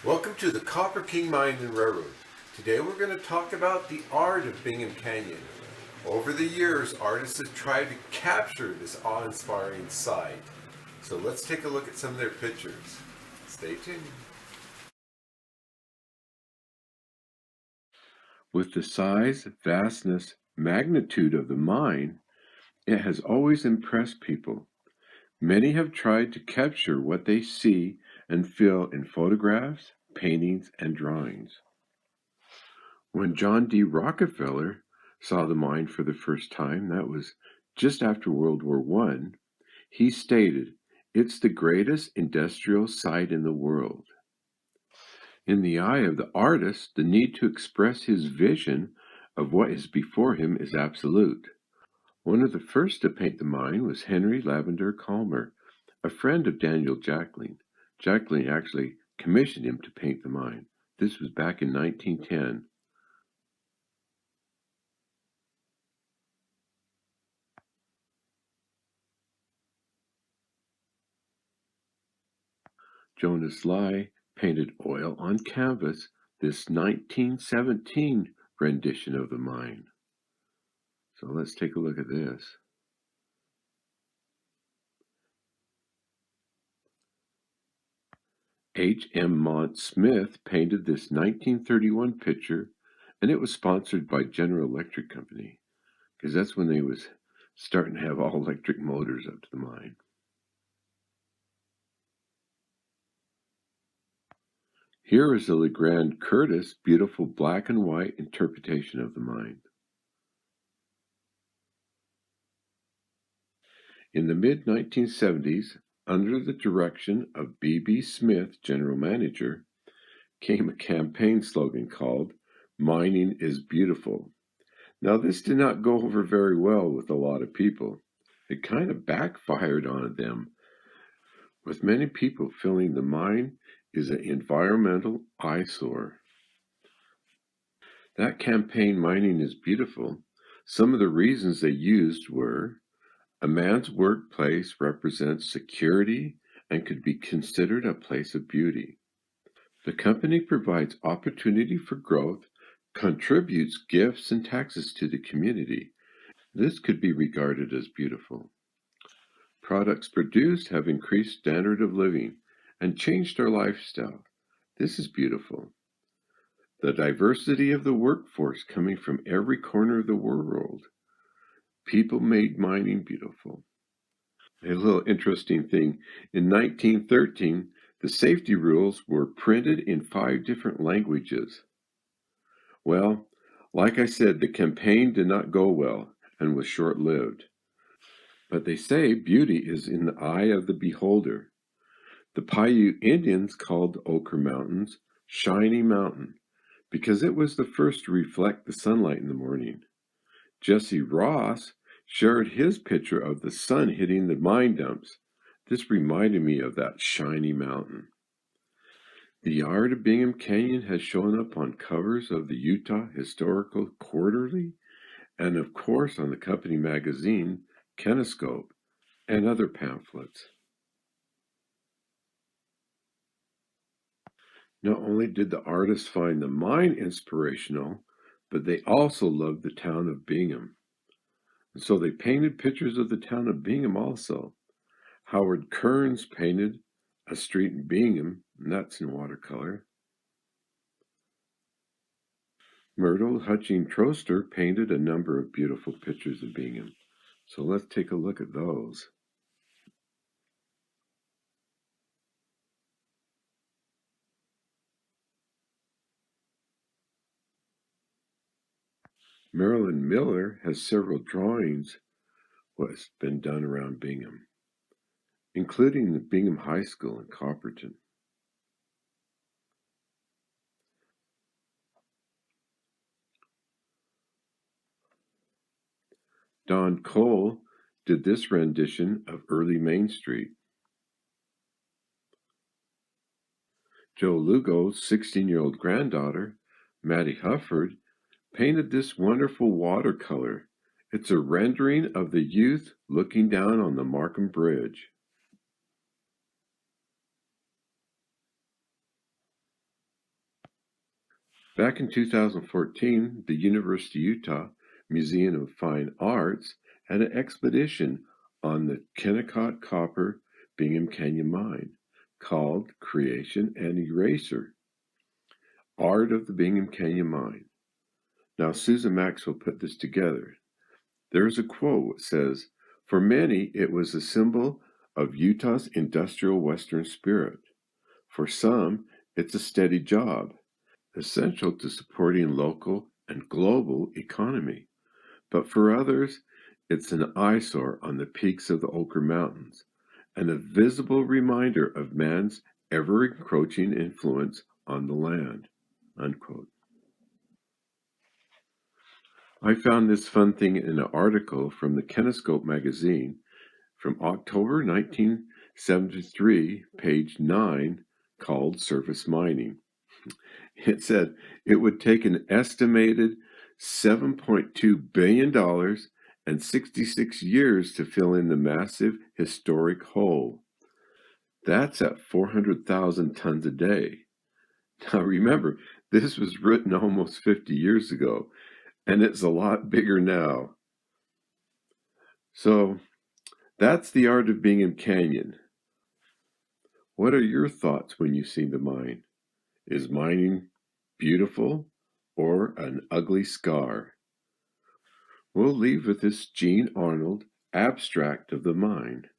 Welcome to the Copper King Mine and Railroad. Today we're going to talk about the art of Bingham Canyon. Over the years, artists have tried to capture this awe-inspiring site. So let's take a look at some of their pictures. Stay tuned. With the size, vastness, magnitude of the mine, it has always impressed people. Many have tried to capture what they see and feel in photographs, paintings, and drawings. When John D. Rockefeller saw the mine for the first time, that was just after World War I, he stated, "It's the greatest industrial site in the world." In the eye of the artist, the need to express his vision of what is before him is absolute. One of the first to paint the mine was Henry Lavender Calmer, a friend of Daniel Jacklin. Jacklin actually commissioned him to paint the mine. This was back in 1910. Jonas Lai painted oil on canvas this 1917 rendition of the mine. So let's take a look at this. H. M. Mont Smith painted this 1931 picture, and it was sponsored by General Electric Company, because that's when they was starting to have all electric motors up to the mine. Here is a LeGrand Curtis beautiful black and white interpretation of the mine. In the mid-1970s, under the direction of B.B. Smith, general manager, came a campaign slogan called "Mining is Beautiful." Now, this did not go over very well with a lot of people. It kind of backfired on them, with many people feeling the mine is an environmental eyesore. That campaign, "Mining is Beautiful," some of the reasons they used were: a man's workplace represents security and could be considered a place of beauty. The company provides opportunity for growth, contributes gifts and taxes to the community. This could be regarded as beautiful. Products produced have increased standard of living and changed our lifestyle. This is beautiful. The diversity of the workforce coming from every corner of the world. People made mining beautiful. A little interesting thing, in 1913, the safety rules were printed in 5 different languages. Well, like I said, the campaign did not go well and was short-lived. But they say beauty is in the eye of the beholder. The Paiute Indians called Ochre Mountains Shiny Mountain because it was the first to reflect the sunlight in the morning. Jesse Ross shared his picture of the sun hitting the mine dumps. This reminded me of that shiny mountain. The Art of Bingham Canyon has shown up on covers of the Utah Historical Quarterly and, of course, on the company magazine, Kinescope, and other pamphlets. Not only did the artists find the mine inspirational, but they also loved the town of Bingham. And so they painted pictures of the town of Bingham also. Howard Kearns painted a street in Bingham, and that's in watercolor. Myrtle Hutching Troster painted a number of beautiful pictures of Bingham. So let's take a look at those. Marilyn Miller has several drawings what's been done around Bingham, including the Bingham High School in Copperton. Don Cole did this rendition of early Main Street. Joe Lugo's 16-year-old granddaughter, Maddie Hufford, painted this wonderful watercolor. It's a rendering of the youth looking down on the Markham Bridge. Back in 2014, the University of Utah Museum of Fine Arts had an expedition on the Kennecott Copper Bingham Canyon mine called Creation and Eraser, Art of the Bingham Canyon Mine. Now, Susan Maxwell put this together. There's a quote that says, "For many, it was a symbol of Utah's industrial Western spirit. For some, it's a steady job, essential to supporting local and global economy. But for others, it's an eyesore on the peaks of the Ochre Mountains, and a visible reminder of man's ever-encroaching influence on the land." Unquote. I found this fun thing in an article from the Kinescope magazine from October 1973, page 9, called Surface Mining. It said it would take an estimated $7.2 billion and 66 years to fill in the massive historic hole. That's at 400,000 tons a day. Now remember, this was written almost 50 years ago, and it's a lot bigger now. So that's the Art of Bingham Canyon. What are your thoughts when you see the mine? Is mining beautiful or an ugly scar? We'll leave with this Gene Arnold abstract of the mine.